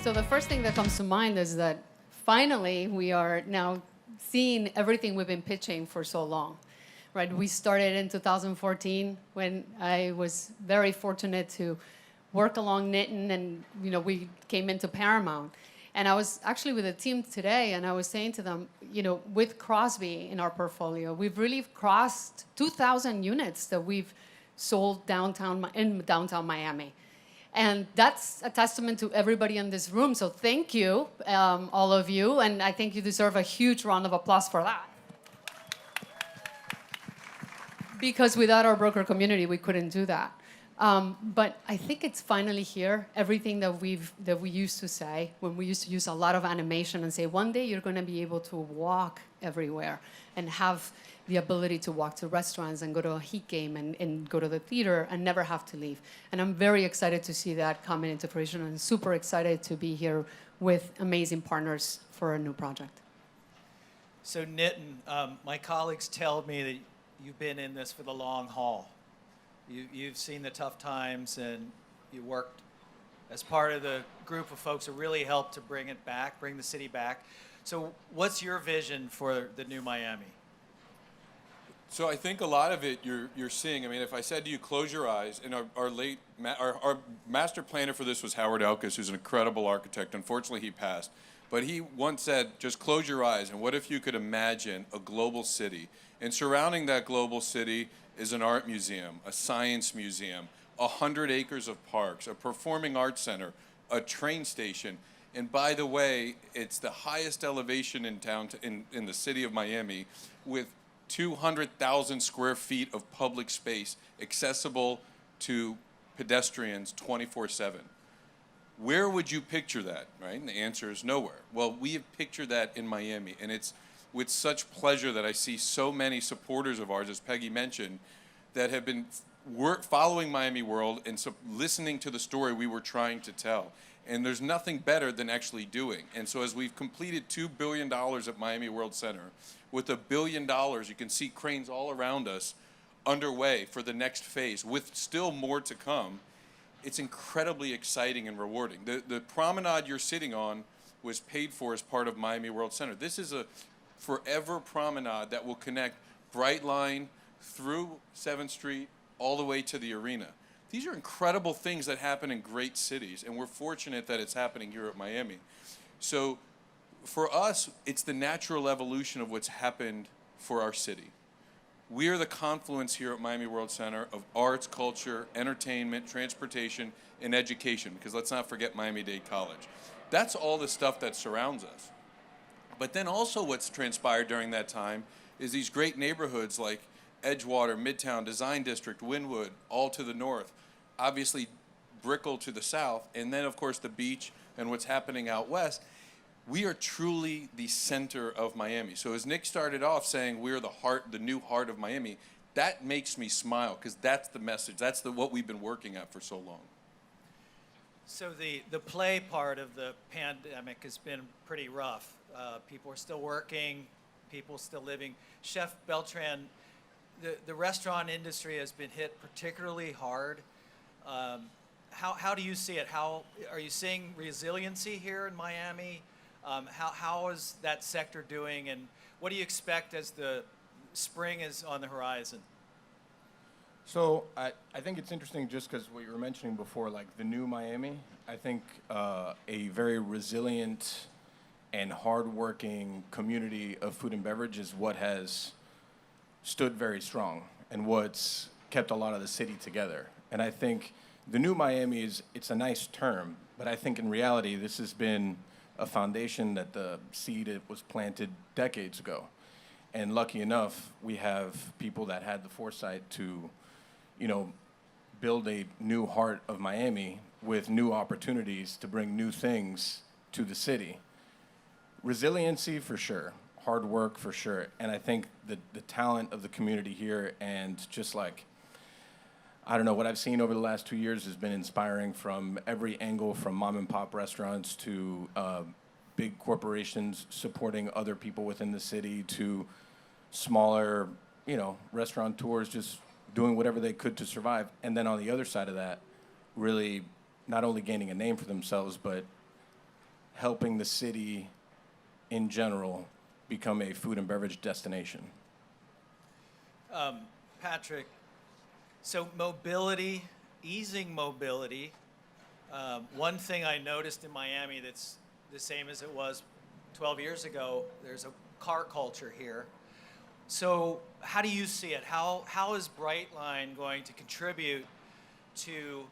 So the first thing that comes to mind is that finally we are now seeing everything we've been pitching for so long, right? We started in 2014 when I was very fortunate to work along Nitin, and we came into Paramount. And I was actually with a team today, and I was saying to them, with Crosby in our portfolio, we've really crossed 2,000 units that we've sold in downtown Miami. And that's a testament to everybody in this room. So thank you, all of you. And I think you deserve a huge round of applause for that. Because without our broker community, we couldn't do that. But I think it's finally here. Everything that we used to say, when we used to use a lot of animation and say, one day you're going to be able to walk everywhere and have the ability to walk to restaurants and go to a Heat game and go to the theater and never have to leave. And I'm very excited to see that coming into fruition, and super excited to be here with amazing partners for a new project. So Nitin, my colleagues tell me that you've been in this for the long haul. You've seen the tough times, and you worked as part of the group of folks who really helped to bring the city back. So what's your vision for the new Miami? So I think a lot of it you're seeing. I mean, if I said to you, close your eyes, and our master planner for this was Howard Elkis, who's an incredible architect. Unfortunately, he passed. But he once said, just close your eyes, and what if you could imagine a global city? And surrounding that global city is an art museum, a science museum, 100 acres of parks, a performing arts center, a train station. And by the way, it's the highest elevation in town in the city of Miami, with 200,000 square feet of public space accessible to pedestrians 24/7. Where would you picture that, right? And the answer is nowhere. Well, we have pictured that in Miami, and it's with such pleasure that I see so many supporters of ours, as Peggy mentioned, that have been following Miami World and listening to the story we were trying to tell. And there's nothing better than actually doing. And so as we've completed $2 billion at Miami Worldcenter, with $1 billion, you can see cranes all around us underway for the next phase, with still more to come. It's incredibly exciting and rewarding. The promenade you're sitting on was paid for as part of Miami Worldcenter. This is a forever promenade that will connect Brightline through 7th Street all the way to the arena. These are incredible things that happen in great cities, and we're fortunate that it's happening here at Miami. So for us, it's the natural evolution of what's happened for our city. We are the confluence here at Miami Worldcenter of arts, culture, entertainment, transportation, and education, because let's not forget Miami-Dade College. That's all the stuff that surrounds us. But then also what's transpired during that time is these great neighborhoods like Edgewater, Midtown, Design District, Wynwood, all to the north, obviously Brickell to the south, and then of course the beach and what's happening out west. We are truly the center of Miami. So as Nick started off saying we're the heart, the new heart of Miami, that makes me smile, because that's the message. That's what we've been working at for so long. So the play part of the pandemic has been pretty rough. People are still working, people still living. Chef Beltran, the restaurant industry has been hit particularly hard. How do you see it? How are you seeing resiliency here in Miami? How is that sector doing, and what do you expect as the spring is on the horizon? So I think it's interesting, just because what you were mentioning before, like the new Miami. I think a very resilient and hardworking community of food and beverage is what has stood very strong and what's kept a lot of the city together. And I think the new Miami it's a nice term, but I think in reality this has been a foundation that the seed was planted decades ago. And lucky enough, we have people that had the foresight to, build a new heart of Miami with new opportunities to bring new things to the city. Resiliency for sure, hard work for sure, and I think the talent of the community here, and just like, I don't know, what I've seen over the last 2 years has been inspiring from every angle, from mom and pop restaurants to big corporations supporting other people within the city, to smaller, restaurateurs just doing whatever they could to survive. And then on the other side of that, really not only gaining a name for themselves, but helping the city in general become a food and beverage destination? Patrick, so mobility, easing mobility. One thing I noticed in Miami that's the same as it was 12 years ago, there's a car culture here. So how do you see it? How is Brightline going to contribute to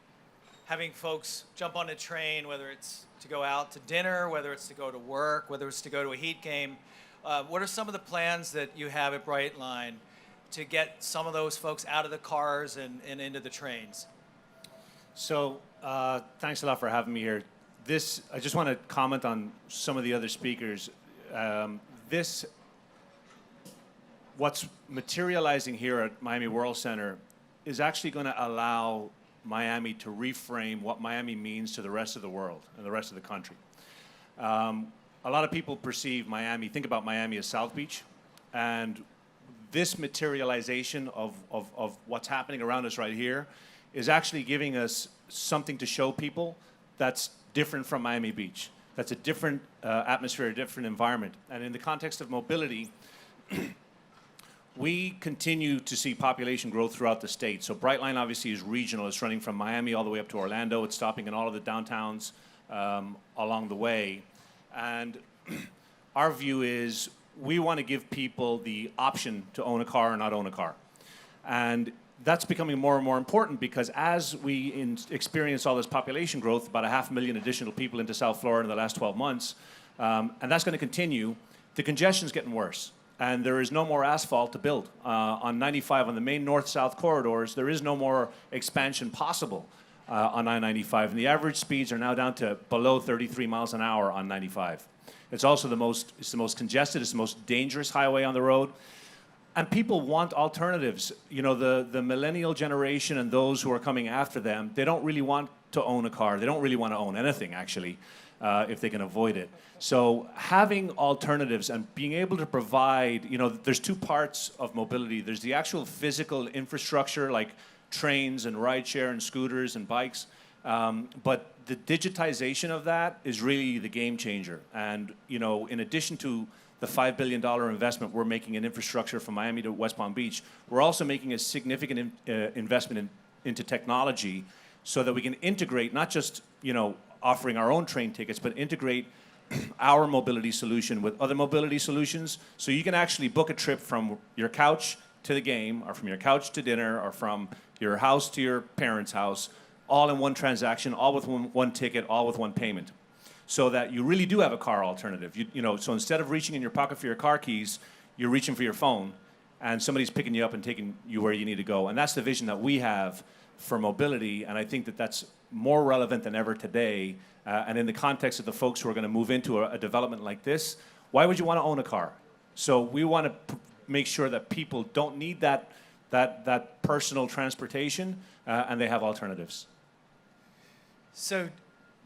having folks jump on a train, whether it's to go out to dinner, whether it's to go to work, whether it's to go to a Heat game? What are some of the plans that you have at Brightline to get some of those folks out of the cars and into the trains? So thanks a lot for having me here. I just want to comment on some of the other speakers. What's materializing here at Miami Worldcenter is actually going to allow Miami to reframe what Miami means to the rest of the world and the rest of the country. A lot of people perceive Miami, think about Miami as South Beach, and this materialization of what's happening around us right here is actually giving us something to show people that's different from Miami Beach. That's a different atmosphere, a different environment. And in the context of mobility, we continue to see population growth throughout the state. So Brightline obviously is regional. It's running from Miami all the way up to Orlando. It's stopping in all of the downtowns along the way. And our view is we want to give people the option to own a car or not own a car. And that's becoming more and more important because as we experience all this population growth, about 500,000 additional people into South Florida in the last 12 months, and that's going to continue, the congestion's getting worse. And there is no more asphalt to build. On 95, on the main north-south corridors, there is no more expansion possible on I-95. And the average speeds are now down to below 33 miles an hour on 95. It's also the most congested, it's the most dangerous highway on the road. And people want alternatives. You know, the millennial generation and those who are coming after them, they don't really want to own a car. They don't really want to own anything, actually, if they can avoid it. So having alternatives and being able to provide, you know, there's two parts of mobility. There's the actual physical infrastructure, like trains and rideshare and scooters and bikes. But the digitization of that is really the game changer. And, you know, in addition to the $5 billion investment we're making in infrastructure from Miami to West Palm Beach, we're also making a significant investment into technology so that we can integrate, not just, you know, offering our own train tickets, but integrate our mobility solution with other mobility solutions. So you can actually book a trip from your couch to the game, or from your couch to dinner, or from your house to your parents' house, all in one transaction, all with one ticket, all with one payment. So that you really do have a car alternative. You know, so instead of reaching in your pocket for your car keys, you're reaching for your phone, and somebody's picking you up and taking you where you need to go. And that's the vision that we have for mobility, and I think that that's more relevant than ever today. And in the context of the folks who are going to move into a development like this, why would you want to own a car? So we want to make sure that people don't need that personal transportation, and they have alternatives. So,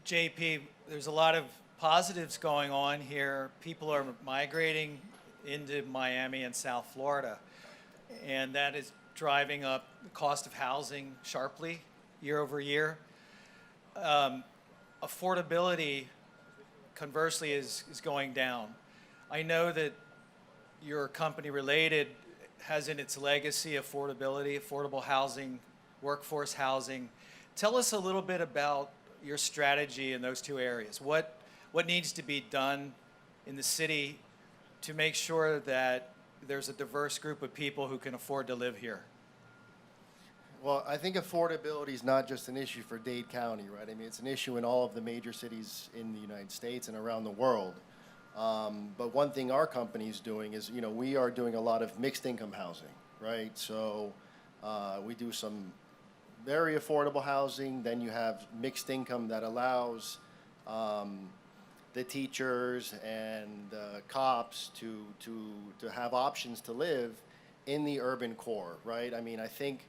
JP, there's a lot of positives going on here. People are migrating into Miami and South Florida, and that is driving up the cost of housing sharply year over year. Affordability, conversely, is going down. I know that your company, Related, has in its legacy affordability, affordable housing, workforce housing. Tell us a little bit about your strategy in those two areas. What needs to be done in the city to make sure that there's a diverse group of people who can afford to live here? Well, I think affordability is not just an issue for Dade County, right? I mean, it's an issue in all of the major cities in the United States and around the world. But one thing our company is doing is, you know, we are doing a lot of mixed income housing, right? So we do some very affordable housing. Then you have mixed income that allows the teachers and cops to have options to live in the urban core, right? I mean, I think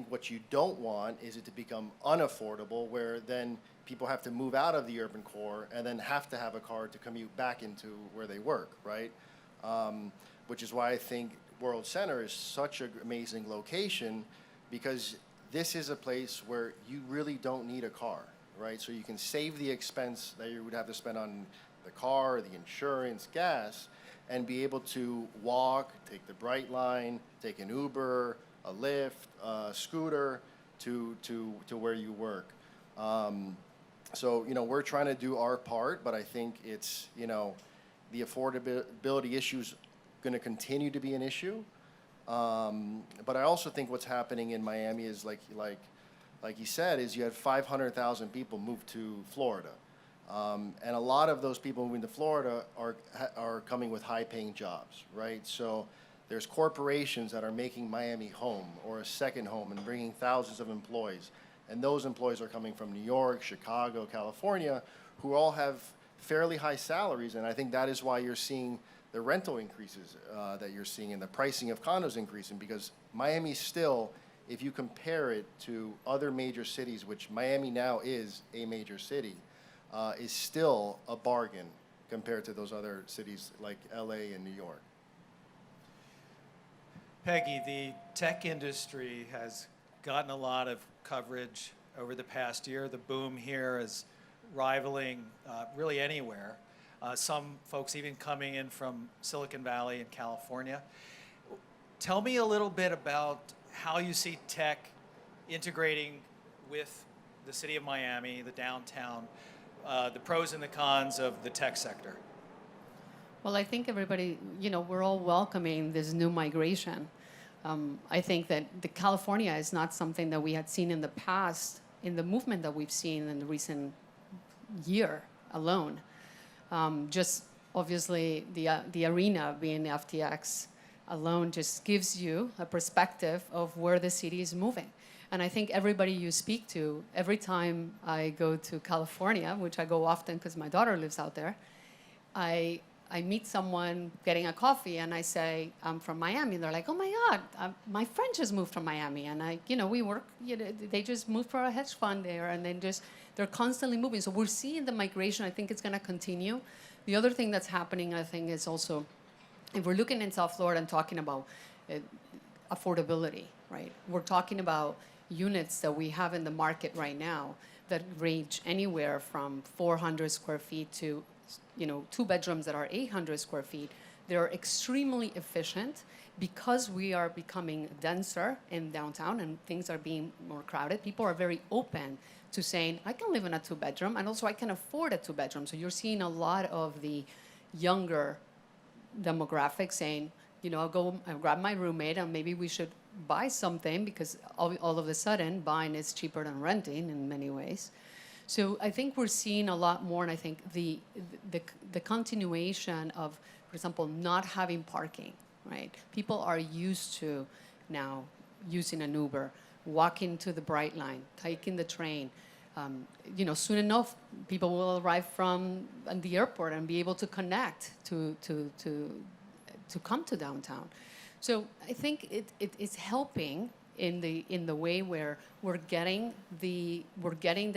what you don't want is it to become unaffordable, where then people have to move out of the urban core and then have to have a car to commute back into where they work, right? Which is why I think Worldcenter is such an amazing location, because this is a place where you really don't need a car, right? So you can save the expense that you would have to spend on the car, the insurance, gas, and be able to walk, take the Brightline, take an Uber, a Lyft, a scooter to where you work. So, we're trying to do our part, but I think it's, the affordability issue's going to continue to be an issue. But I also think what's happening in Miami is like you said, is you had 500,000 people move to Florida. And a lot of those people moving to Florida are coming with high-paying jobs, right? So there's corporations that are making Miami home or a second home and bringing thousands of employees. And those employees are coming from New York, Chicago, California, who all have fairly high salaries. And I think that is why you're seeing the rental increases that you're seeing and the pricing of condos increasing, because Miami still, if you compare it to other major cities, which Miami now is a major city, is still a bargain compared to those other cities like LA and New York. Peggy, the tech industry has gotten a lot of coverage over the past year. The boom here is rivaling really anywhere. Some folks even coming in from Silicon Valley and California. Tell me a little bit about how you see tech integrating with the city of Miami, the downtown, the pros and the cons of the tech sector. Well, I think everybody, we're all welcoming this new migration. I think that the California is not something that we had seen in the past in the movement that we've seen in the recent year alone. Just obviously the arena being FTX alone just gives you a perspective of where the city is moving. And I think everybody you speak to, every time I go to California, which I go often because my daughter lives out there, I meet someone getting a coffee and I say, I'm from Miami. They're like, oh my God, my friend just moved from Miami. And we work, they just moved for a hedge fund there and then they're constantly moving. So we're seeing the migration. I think it's going to continue. The other thing that's happening, I think, is also, if we're looking in South Florida and talking about affordability, right? We're talking about units that we have in the market right now that range anywhere from 400 square feet to 2 bedrooms that are 800 square feet. They're extremely efficient because we are becoming denser in downtown and things are being more crowded. People are very open to saying, I can live in a 2-bedroom and also I can afford a 2-bedroom. So you're seeing a lot of the younger demographic saying, I'll go and grab my roommate and maybe we should buy something because all of a sudden buying is cheaper than renting in many ways. So I think we're seeing a lot more, and I think the continuation of, for example, not having parking, right? People are used to now using an Uber, walking to the Brightline, taking the train. Soon enough, people will arrive from the airport and be able to connect to come to downtown. So I think it's helping in the way where we're getting the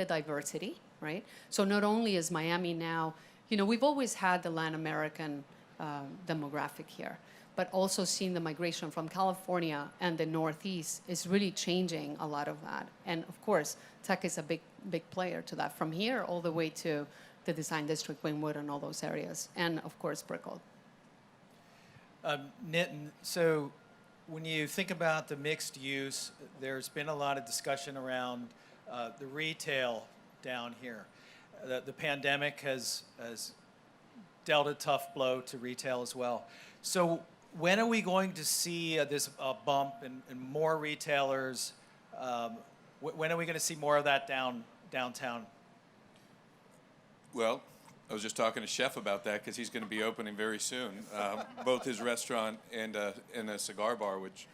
diversity, right? So not only is Miami now, we've always had the Latin American demographic here, but also seeing the migration from California and the Northeast is really changing a lot of that. And of course, tech is a big player to that, from here all the way to the Design District, Wynwood, and all those areas, and of course, Brickell. Nitin, so when you think about the mixed use, there's been a lot of discussion around the retail down here. The pandemic has dealt a tough blow to retail as well. So when are we going to see this bump in more retailers? When are we going to see more of that downtown? Well, I was just talking to Chef about that because he's going to be opening very soon, both his restaurant and a cigar bar, which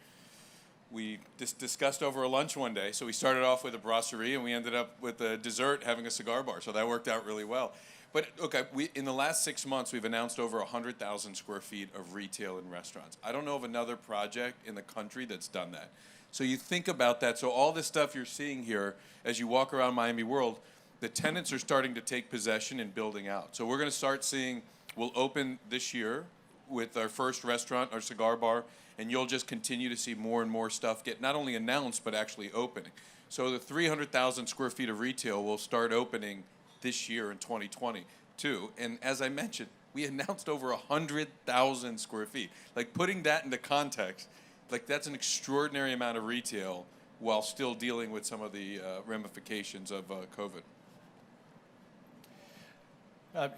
we discussed over a lunch one day. So we started off with a brasserie, and we ended up with a dessert having a cigar bar. So that worked out really well. But, okay, in the last 6 months, we've announced over 100,000 square feet of retail and restaurants. I don't know of another project in the country that's done that. So you think about that. So all this stuff you're seeing here as you walk around Miami World, the tenants are starting to take possession and building out. So we're going to start seeing, we'll open this year with our first restaurant, our cigar bar, and you'll just continue to see more and more stuff get not only announced, but actually opening. So the 300,000 square feet of retail will start opening this year in 2022. And as I mentioned, we announced over 100,000 square feet. Like, putting that into context, like, that's an extraordinary amount of retail while still dealing with some of the ramifications of COVID.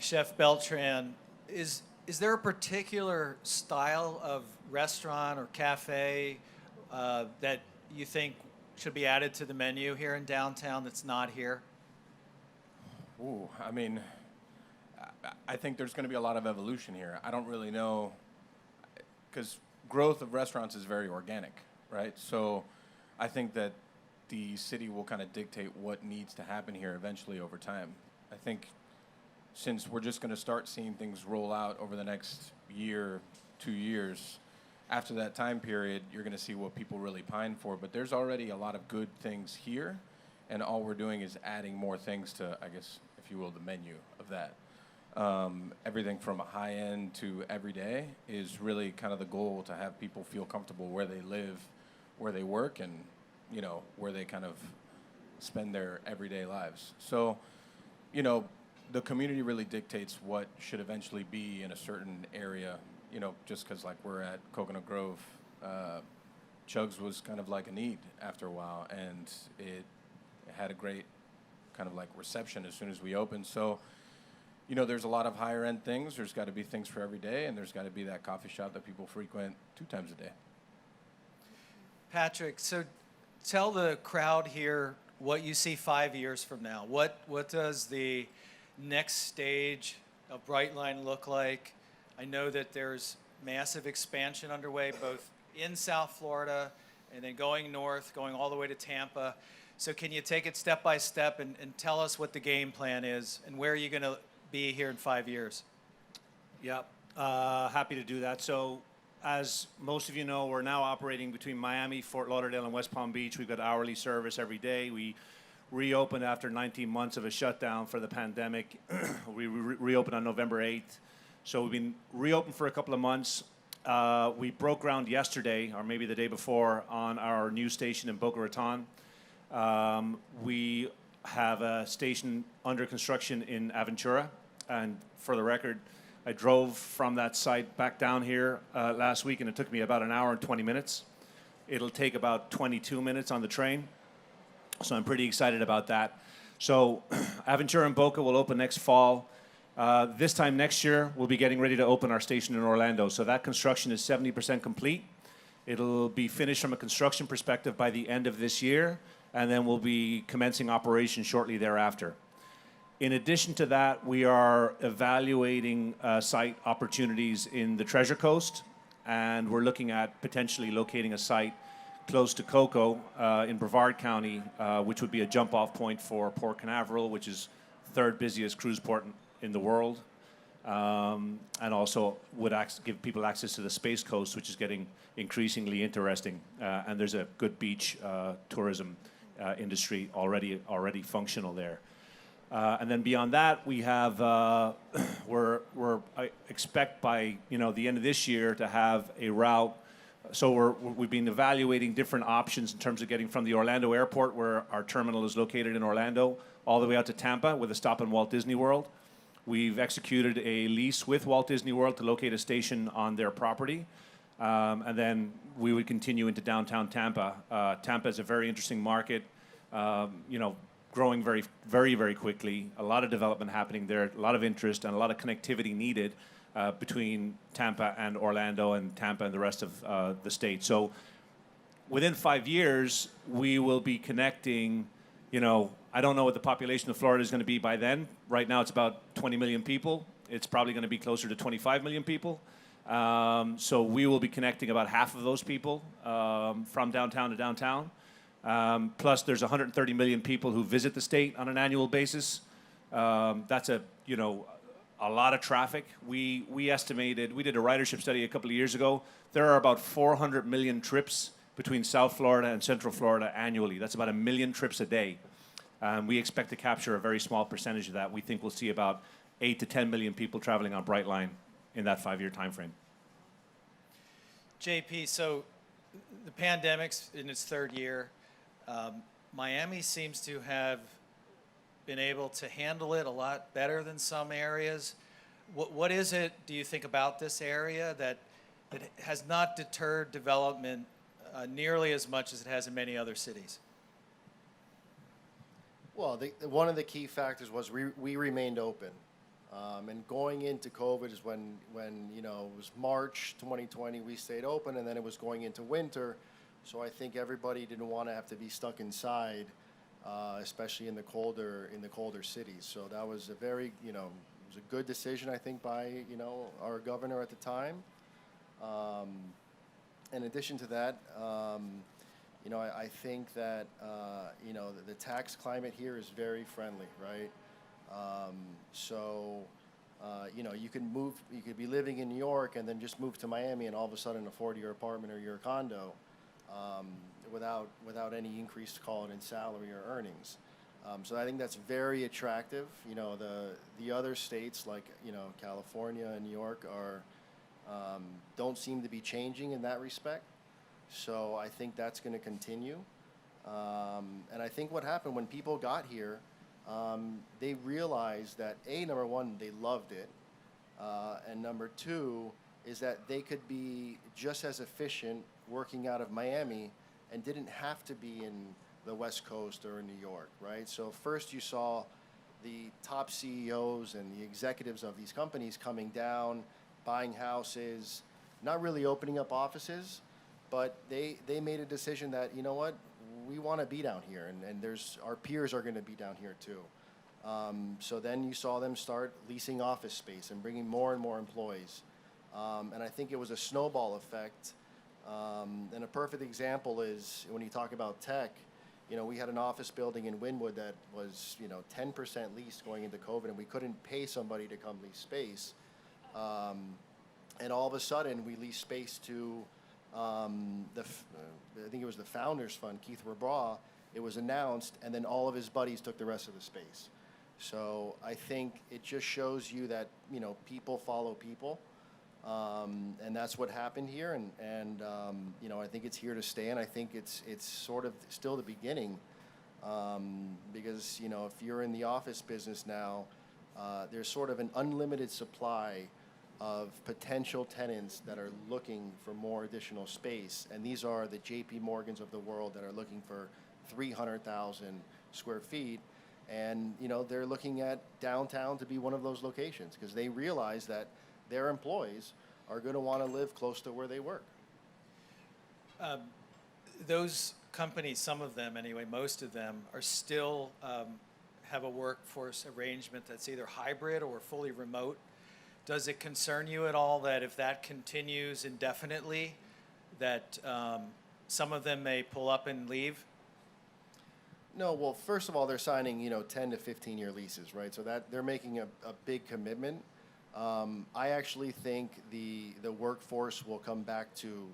Chef Beltran, is there a particular style of restaurant or cafe that you think should be added to the menu here in downtown that's not here? Ooh, I mean, I think there's going to be a lot of evolution here. I don't really know, because growth of restaurants is very organic, right? So I think that the city will kind of dictate what needs to happen here eventually over time. I think since we're just going to start seeing things roll out over the next year, 2 years, after that time period, you're going to see what people really pine for. But there's already a lot of good things here, and all we're doing is adding more things to, I guess, if you will, the menu of that. Everything from a high end to everyday is really kind of the goal, to have people feel comfortable where they live, where they work, and, you know, where they kind of spend their everyday lives. So, you know, the community really dictates what should eventually be in a certain area, you know, just because, like, we're at Coconut Grove, Chugs was kind of like a need after a while, and it had a great kind of like reception as soon as we opened. So, you know, there's a lot of higher end things. There's got to be things for every day, and there's got to be that coffee shop that people frequent 2 times a day. Patrick, so tell the crowd here what you see 5 years from now. What does the next stage of Brightline look like? I know that there's massive expansion underway, both in South Florida and then going north, going all the way to Tampa. So can you take it step by step and tell us what the game plan is and where you're going to be here in 5 years? Yeah, happy to do that. So, as most of you know, we're now operating between Miami, Fort Lauderdale, and West Palm Beach. We've got hourly service every day. We reopened after 19 months of a shutdown for the pandemic. We reopened on November 8th. So we've been reopened for a couple of months. We broke ground yesterday, or maybe the day before, on our new station in Boca Raton. We have a station under construction in Aventura. And for the record, I drove from that site back down here last week, and it took me about an hour and 20 minutes. It'll take about 22 minutes on the train. So I'm pretty excited about that. So Aventura and Boca will open next fall. This time next year, we'll be getting ready to open our station in Orlando. So that construction is 70% complete. It'll be finished from a construction perspective by the end of this year, and then we'll be commencing operation shortly thereafter. In addition to that, we are evaluating site opportunities in the Treasure Coast, and we're looking at potentially locating a site close to Cocoa in Brevard County, which would be a jump-off point for Port Canaveral, which is third busiest cruise port in the world, and also would give people access to the Space Coast, which is getting increasingly interesting. And there's a good beach tourism industry already functional there. And then beyond that, we have I expect by the end of this year to have a route. So we've been evaluating different options in terms of getting from the Orlando airport, where our terminal is located in Orlando, all the way out to Tampa with a stop in Walt Disney World. We've executed a lease with Walt Disney World to locate a station on their property. And then we would continue into downtown Tampa. Tampa is a very interesting market, growing very, very, very quickly. A lot of development happening there, a lot of interest, and a lot of connectivity needed between Tampa and Orlando, and Tampa and the rest of the state. So within 5 years, we will be connecting, I don't know what the population of Florida is going to be by then. Right now, it's about 20 million people. It's probably going to be closer to 25 million people. So we will be connecting about half of those people from downtown to downtown. Plus, there's 130 million people who visit the state on an annual basis. That's a lot of traffic. We estimated, we did a ridership study a couple of years ago. There are about 400 million trips between South Florida and Central Florida annually. That's about 1 million trips a day. We expect to capture a very small percentage of that. We think we'll see about 8 to 10 million people traveling on Brightline in that 5-year time frame. JP, so the pandemic's in its third year. Miami seems to have been able to handle it a lot better than some areas. What is it, do you think, about this area that has not deterred development nearly as much as it has in many other cities? Well, one of the key factors was we remained open. And going into COVID is when it was March 2020, we stayed open, and then it was going into winter. So I think everybody didn't want to have to be stuck inside, especially in the colder cities. So that was a very, it was a good decision, I think, by, our governor at the time. In addition to that, I think that, the tax climate here is very friendly, right? You could be living in New York and then just move to Miami and all of a sudden afford your apartment or your condo without any increased, call it, in salary or earnings. So I think that's very attractive. The other states like, California and New York don't seem to be changing in that respect. So I think that's going to continue. And I think what happened when people got here, they realized that number one, they loved it, and number two is that they could be just as efficient working out of Miami and didn't have to be in the West Coast or in New York, right? So first you saw the top CEOs and the executives of these companies coming down, buying houses, not really opening up offices, but they made a decision that, you know what, we want to be down here, and our peers are going to be down here too. So then you saw them start leasing office space and bringing more and more employees. And I think it was a snowball effect. And a perfect example is when you talk about tech, we had an office building in Wynwood that was, 10% leased going into COVID, and we couldn't pay somebody to come lease space. And all of a sudden, we leased space to I think it was the Founders Fund, Keith Rabraw. It was announced, and then all of his buddies took the rest of the space. So I think it just shows you that, people follow people. And that's what happened here, and I think it's here to stay, and I think it's sort of still the beginning, because if you're in the office business now, there's sort of an unlimited supply of potential tenants that are looking for more additional space, and these are the JP Morgans of the world that are looking for 300,000 square feet, and they're looking at downtown to be one of those locations because they realize that their employees are going to want to live close to where they work. Those companies, some of them anyway, most of them, are still have a workforce arrangement that's either hybrid or fully remote. Does it concern you at all that if that continues indefinitely, that some of them may pull up and leave? No, well, first of all, they're signing 10 to 15-year leases, right? So that they're making a big commitment. I actually think the workforce will come back to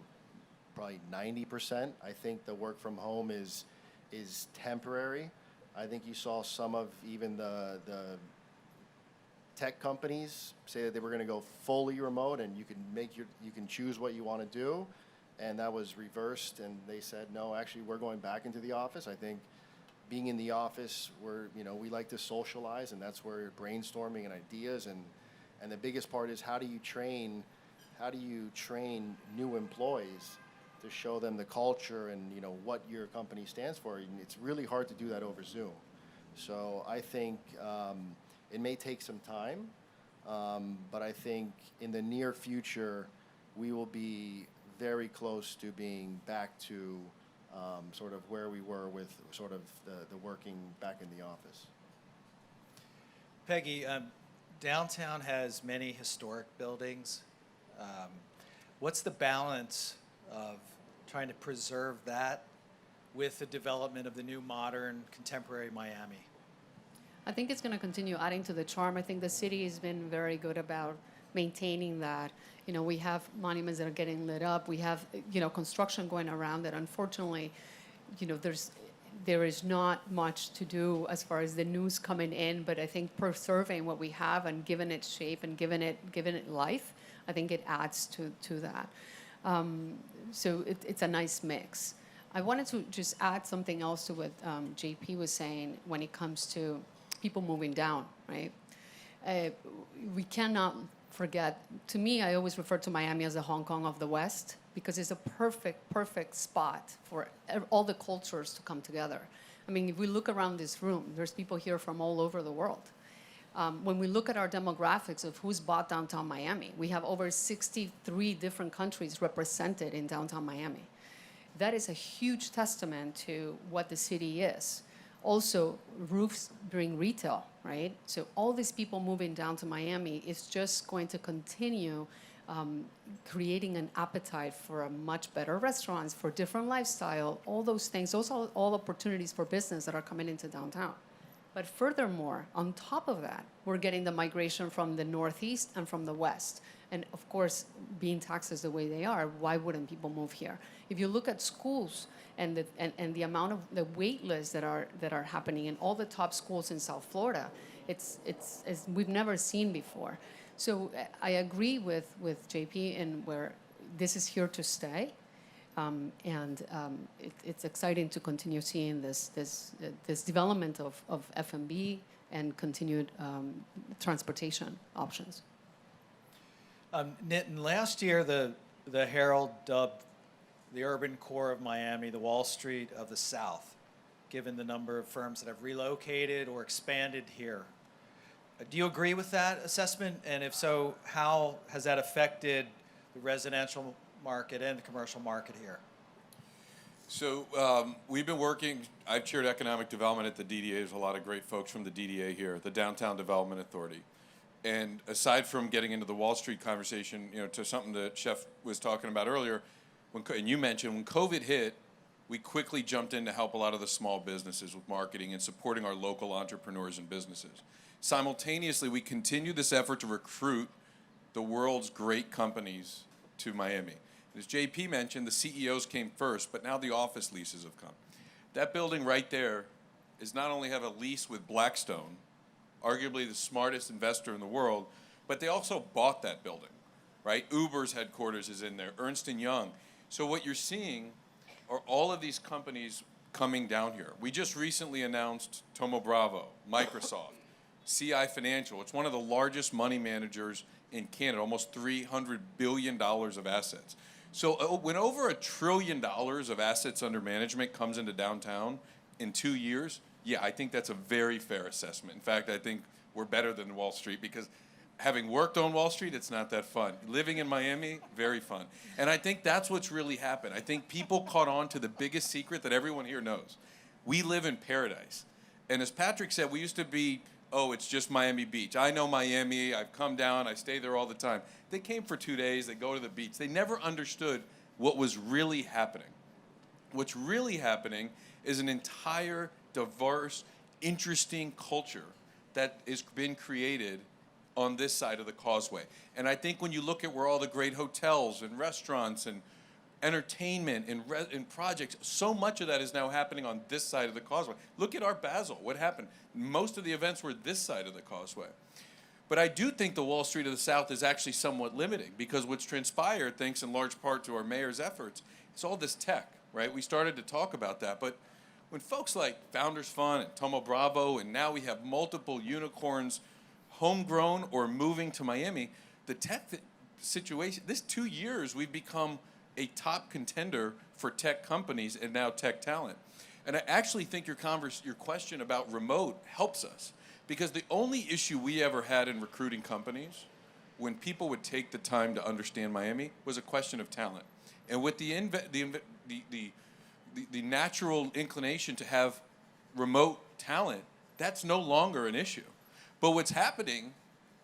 probably 90%. I think the work from home is temporary. I think you saw some of even the tech companies say that they were going to go fully remote, and you can choose what you want to do, and that was reversed, and they said no, actually we're going back into the office. I think being in the office, we like to socialize, and that's where brainstorming and ideas and the biggest part is how do you train new employees to show them the culture and what your company stands for. And it's really hard to do that over Zoom. So I think it may take some time, but I think in the near future we will be very close to being back to sort of where we were with sort of the working back in the office. Peggy, downtown has many historic buildings. What's the balance of trying to preserve that with the development of the new modern contemporary Miami? I think it's going to continue adding to the charm. I think the city has been very good about maintaining that. We have monuments that are getting lit up. We have, construction going around that. Unfortunately, there is not much to do as far as the news coming in. But I think preserving what we have and giving it shape and giving it life, I think it adds to that. So it's a nice mix. I wanted to just add something else to what JP was saying when it comes to people moving down, right? We cannot forget, to me, I always refer to Miami as the Hong Kong of the West because it's a perfect spot for all the cultures to come together. I mean, if we look around this room, there's people here from all over the world. When we look at our demographics of who's bought downtown Miami, we have over 63 different countries represented in downtown Miami. That is a huge testament to what the city is. Also, roofs bring retail, right? So all these people moving down to Miami is just going to continue creating an appetite for a much better restaurants, for different lifestyle, all those things. Those are all opportunities for business that are coming into downtown. But furthermore, on top of that, we're getting the migration from the Northeast and from the West. And of course, being taxes the way they are, why wouldn't people move here? If you look at schools and the amount of the wait lists that are happening in all the top schools in South Florida, it's we've never seen before. So I agree with JP in where this is here to stay. It's exciting to continue seeing this development of F&B and continued transportation options. Nitin, last year the Herald dubbed the urban core of Miami the Wall Street of the South, given the number of firms that have relocated or expanded here. Do you agree with that assessment? And if so, how has that affected the residential market and the commercial market here? So we've been working, I've chaired economic development at the DDA. There's a lot of great folks from the DDA here, the Downtown Development Authority. And aside from getting into the Wall Street conversation, to something that Chef was talking about earlier, and you mentioned, when COVID hit, we quickly jumped in to help a lot of the small businesses with marketing and supporting our local entrepreneurs and businesses. Simultaneously, we continue this effort to recruit the world's great companies to Miami. As JP mentioned, the CEOs came first, but now the office leases have come. That building right there is not only have a lease with Blackstone, arguably the smartest investor in the world, but they also bought that building, right? Uber's headquarters is in there, Ernst & Young. So what you're seeing are all of these companies coming down here. We just recently announced Thoma Bravo, Microsoft, CI Financial. It's one of the largest money managers in Canada, almost $300 billion of assets. So when over $1 trillion of assets under management comes into downtown in 2 years, yeah, I think that's a very fair assessment. In fact, I think we're better than Wall Street because having worked on Wall Street, it's not that fun. Living in Miami, very fun. And I think that's what's really happened. I think people caught on to the biggest secret that everyone here knows. We live in paradise. And as Patrick said, we used to be, oh, it's just Miami Beach. I know Miami. I've come down. I stay there all the time. They came for 2 days. They go to the beach. They never understood what was really happening. What's really happening is an entire, diverse, interesting culture that has been created on this side of the causeway. And I think when you look at where all the great hotels and restaurants and entertainment and projects, so much of that is now happening on this side of the causeway. Look at Art Basel. What happened? Most of the events were this side of the causeway. But I do think the Wall Street of the South is actually somewhat limiting because what's transpired, thanks in large part to our mayor's efforts, is all this tech, right? We started to talk about that, but when folks like Founders Fund and Thoma Bravo, and now we have multiple unicorns homegrown or moving to Miami, the tech situation, this 2 years, we've become a top contender for tech companies and now tech talent. And I actually think your question about remote helps us because the only issue we ever had in recruiting companies when people would take the time to understand Miami was a question of talent. And with the natural inclination to have remote talent, that's no longer an issue. But what's happening,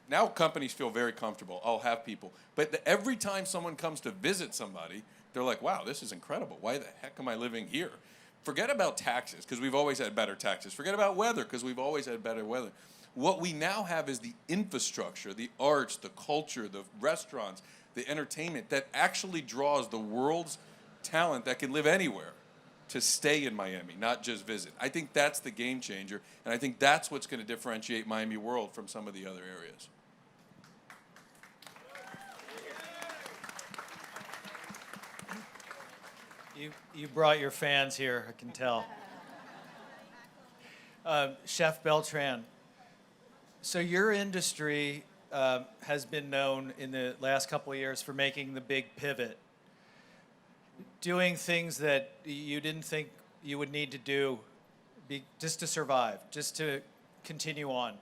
now companies feel very comfortable. I'll have people. But every time someone comes to visit somebody, they're like, wow, this is incredible. Why the heck am I living here? Forget about taxes, because we've always had better taxes. Forget about weather, because we've always had better weather. What we now have is the infrastructure, the arts, the culture, the restaurants, the entertainment that actually draws the world's talent that can live anywhere to stay in Miami, not just visit. I think that's the game changer, and I think that's what's going to differentiate Miami World from some of the other areas. You brought your fans here, I can tell. Chef Beltran, so your industry has been known in the last couple of years for making the big pivot, doing things that you didn't think you would need to do just to survive, just to continue on.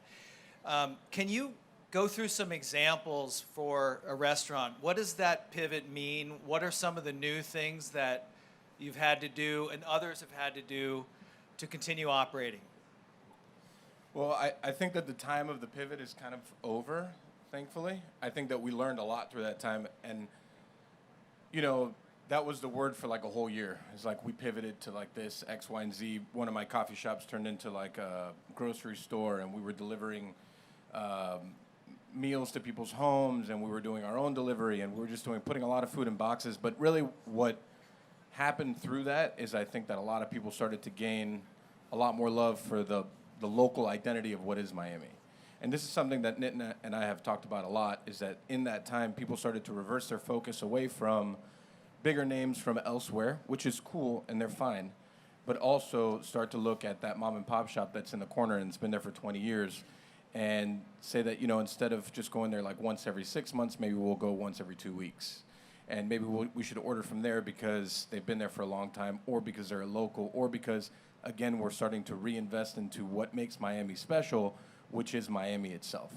Can you go through some examples for a restaurant? What does that pivot mean? What are some of the new things that you've had to do and others have had to do to continue operating? Well, I think that the time of the pivot is kind of over, thankfully. I think that we learned a lot through that time. And, that was the word for like a whole year. It's like we pivoted to like this, X, Y, and Z. One of my coffee shops turned into like a grocery store, and we were delivering meals to people's homes, and we were doing our own delivery, and we were just putting a lot of food in boxes. But really what happened through that is I think that a lot of people started to gain a lot more love for the local identity of what is Miami. And this is something that Nitin and I have talked about a lot, is that in that time, people started to reverse their focus away from bigger names from elsewhere, which is cool and they're fine, but also start to look at that mom and pop shop that's in the corner and it's been there for 20 years and say that, instead of just going there like once every 6 months, maybe we'll go once every 2 weeks. And maybe we should order from there because they've been there for a long time, or because they're a local, or because, again, we're starting to reinvest into what makes Miami special, which is Miami itself.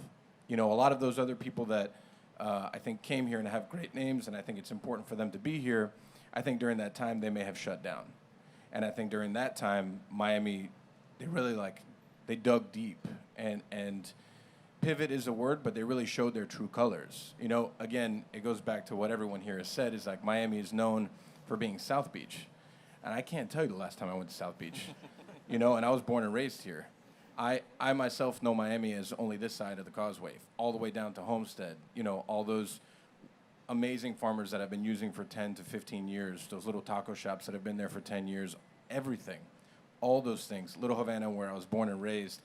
A lot of those other people that I think came here and have great names, and I think it's important for them to be here, I think during that time they may have shut down. And I think during that time, Miami, they really they dug deep. And pivot is a word, but they really showed their true colors. Again, it goes back to what everyone here has said, is like Miami is known for being South Beach. And I can't tell you the last time I went to South Beach. And I was born and raised here. I myself know Miami as only this side of the causeway, all the way down to Homestead. All those amazing farmers that I've been using for 10 to 15 years, those little taco shops that have been there for 10 years, everything, all those things. Little Havana, where I was born and raised,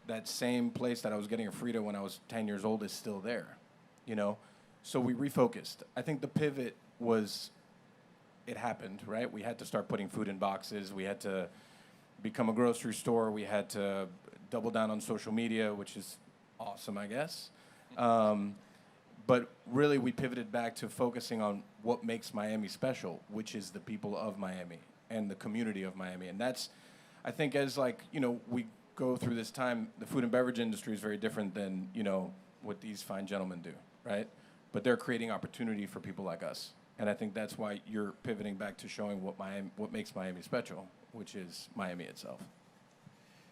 that same place that I was getting a Frito when I was 10 years old is still there, So we refocused. I think the pivot it happened, right? We had to start putting food in boxes. We had to become a grocery store. We had to double down on social media, which is awesome, I guess. But really, we pivoted back to focusing on what makes Miami special, which is the people of Miami and the community of Miami. And that's, I think, as we go through this time, the food and beverage industry is very different than, what these fine gentlemen do, right? But they're creating opportunity for people like us. And I think that's why you're pivoting back to showing what makes Miami special, which is Miami itself.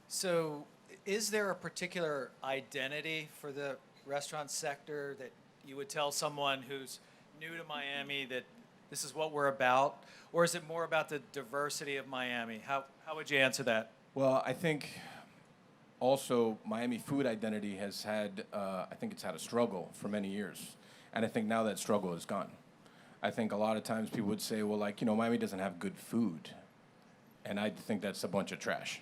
So is there a particular identity for the restaurant sector that you would tell someone who's new to Miami that this is what we're about? Or is it more about the diversity of Miami? How would you answer that? Well, I think also Miami food identity has had, I think it's had a struggle for many years. And I think now that struggle is gone. I think a lot of times people would say, well, Miami doesn't have good food. And I think that's a bunch of trash.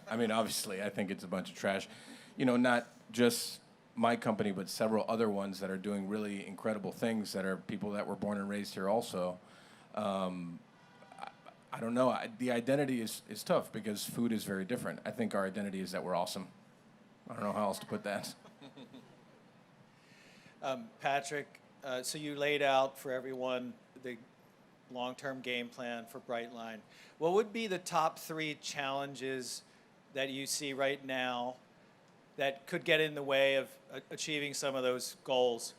I mean, obviously, I think it's a bunch of trash. Not just my company, but several other ones that are doing really incredible things that are people that were born and raised here also. I don't know. The identity is tough because food is very different. I think our identity is that we're awesome. I don't know how else to put that. Patrick, so you laid out for everyone the long-term game plan for Brightline. What would be the top 3 challenges that you see right now that could get in the way of achieving some of those goals?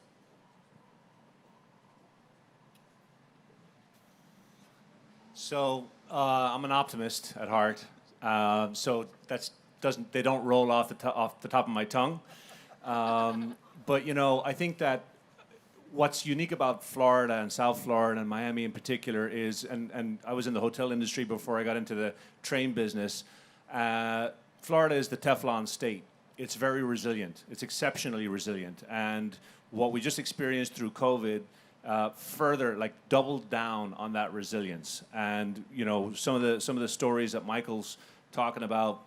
So I'm an optimist at heart. So they don't roll off the top of my tongue. But I think that what's unique about Florida and South Florida and Miami in particular is, and I was in the hotel industry before I got into the train business. Florida is the Teflon state. It's very resilient. It's exceptionally resilient. And what we just experienced through COVID further doubled down on that resilience. And some of the stories that Michael's talking about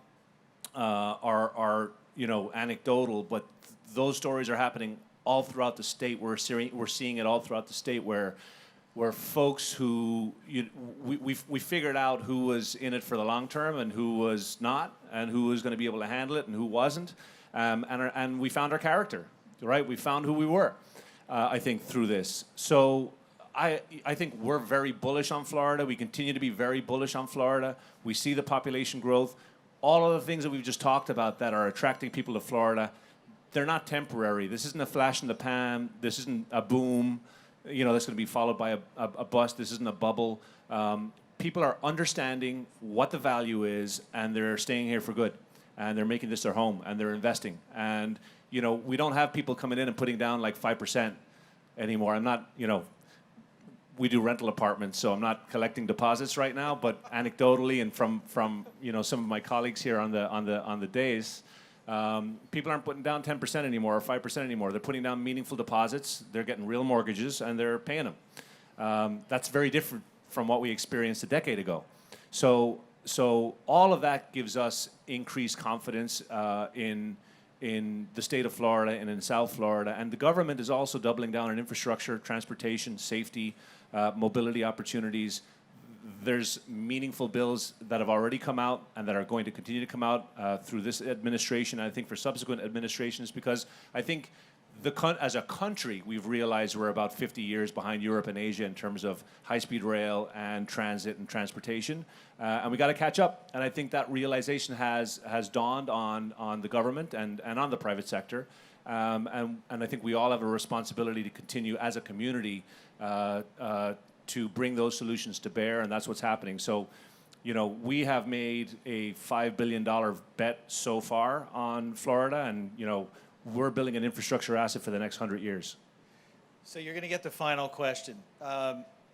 are anecdotal, but those stories are happening all throughout the state. We're seeing it all throughout the state, where were folks who we figured out who was in it for the long term and who was not, and who was going to be able to handle it and who wasn't, and we found our character, right? We found who we were, I think, through this. So I think we're very bullish on Florida. We continue to be very bullish on Florida. We see the population growth. All of the things that we've just talked about that are attracting people to Florida, they're not temporary. This isn't a flash in the pan. This isn't a boom, that's going to be followed by a bust. This isn't a bubble. People are understanding what the value is, and they're staying here for good. And they're making this their home, and they're investing. And, we don't have people coming in and putting down like 5% anymore. I'm not, we do rental apartments, so I'm not collecting deposits right now. But anecdotally, and from some of my colleagues here on the days, people aren't putting down 10% anymore or 5% anymore. They're putting down meaningful deposits. They're getting real mortgages, and they're paying them. That's very different from what we experienced a decade ago. So all of that gives us increased confidence in the state of Florida and in South Florida. And the government is also doubling down on infrastructure, transportation, safety, mobility opportunities. There's meaningful bills that have already come out and that are going to continue to come out through this administration, and I think for subsequent administrations, because I think as a country, we've realized we're about 50 years behind Europe and Asia in terms of high-speed rail and transit and transportation, and we got to catch up. And I think that realization has dawned on the government and on the private sector, and I think we all have a responsibility to continue as a community to bring those solutions to bear, and that's what's happening. So, we have made a $5 billion bet so far on Florida, and, we're building an infrastructure asset for the next 100 years. So you're going to get the final question.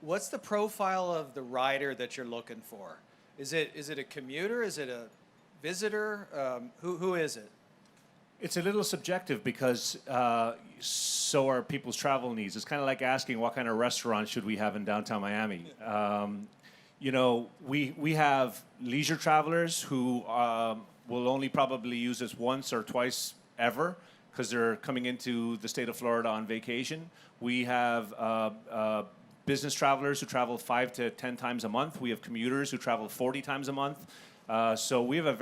What's the profile of the rider that you're looking for? Is it a commuter? Is it a visitor? Who is it? It's a little subjective because so are people's travel needs. It's kind of like asking what kind of restaurant should we have in downtown Miami. We have leisure travelers who will only probably use us once or twice ever because they're coming into the state of Florida on vacation. We have business travelers who travel 5 to 10 times a month. We have commuters who travel 40 times a month. So we have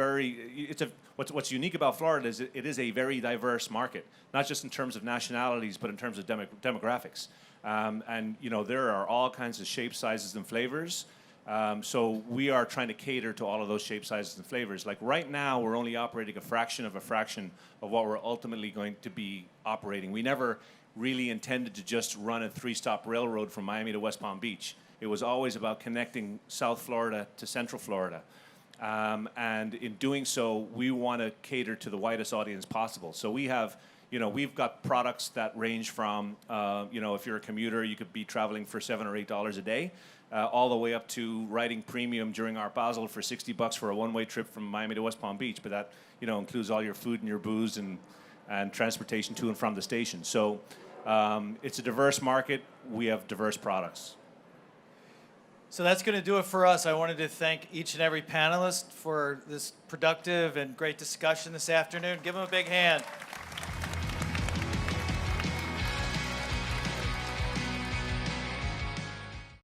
what's unique about Florida is it is a very diverse market, not just in terms of nationalities, but in terms of demographics. And there are all kinds of shapes, sizes, and flavors. So we are trying to cater to all of those shapes, sizes, and flavors. Like right now, we're only operating a fraction of what we're ultimately going to be operating. We never really intended to just run a 3-stop railroad from Miami to West Palm Beach. It was always about connecting South Florida to Central Florida. And in doing so, we want to cater to the widest audience possible. So we have, we've got products that range from, if you're a commuter, you could be traveling for $7 or $8 a day, all the way up to riding premium during Art Basel for $60 for a one-way trip from Miami to West Palm Beach. But that, includes all your food and your booze and transportation to and from the station. So it's a diverse market. We have diverse products. So that's going to do it for us. I wanted to thank each and every panelist for this productive and great discussion this afternoon. Give them a big hand.